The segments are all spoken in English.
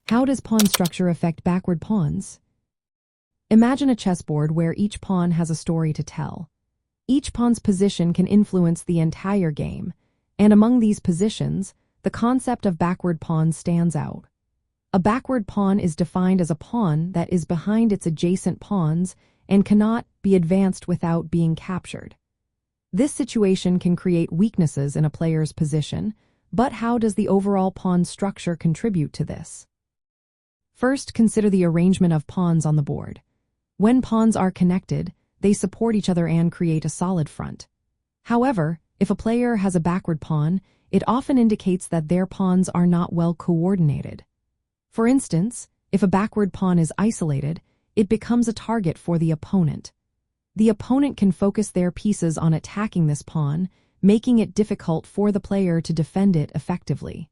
How does pawn structure affect backward pawns? Imagine a chessboard where each pawn has a story to tell. Each pawn's position can influence the entire game, and among these positions, the concept of backward pawns stands out. A backward pawn is defined as a pawn that is behind its adjacent pawns and cannot be advanced without being captured. This situation can create weaknesses in a player's position, but how does the overall pawn structure contribute to this? First, consider the arrangement of pawns on the board. When pawns are connected, they support each other and create a solid front. However, if a player has a backward pawn, it often indicates that their pawns are not well coordinated. For instance, if a backward pawn is isolated, it becomes a target for the opponent. The opponent can focus their pieces on attacking this pawn, making it difficult for the player to defend it effectively.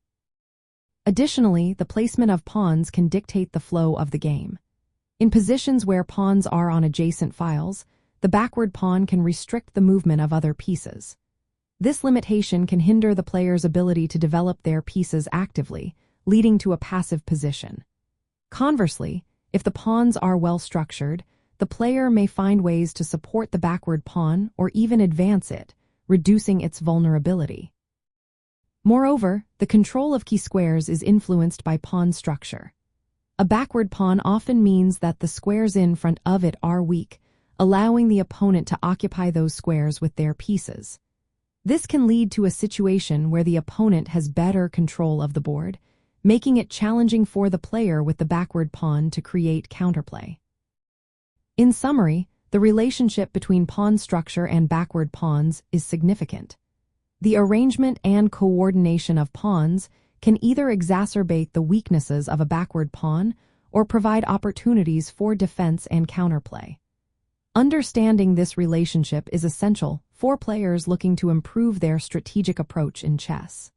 Additionally, the placement of pawns can dictate the flow of the game. In positions where pawns are on adjacent files, the backward pawn can restrict the movement of other pieces. This limitation can hinder the player's ability to develop their pieces actively, leading to a passive position. Conversely, if the pawns are well structured, the player may find ways to support the backward pawn or even advance it, reducing its vulnerability. Moreover, the control of key squares is influenced by pawn structure. A backward pawn often means that the squares in front of it are weak, allowing the opponent to occupy those squares with their pieces. This can lead to a situation where the opponent has better control of the board, making it challenging for the player with the backward pawn to create counterplay. In summary, the relationship between pawn structure and backward pawns is significant. The arrangement and coordination of pawns can either exacerbate the weaknesses of a backward pawn or provide opportunities for defense and counterplay. Understanding this relationship is essential for players looking to improve their strategic approach in chess.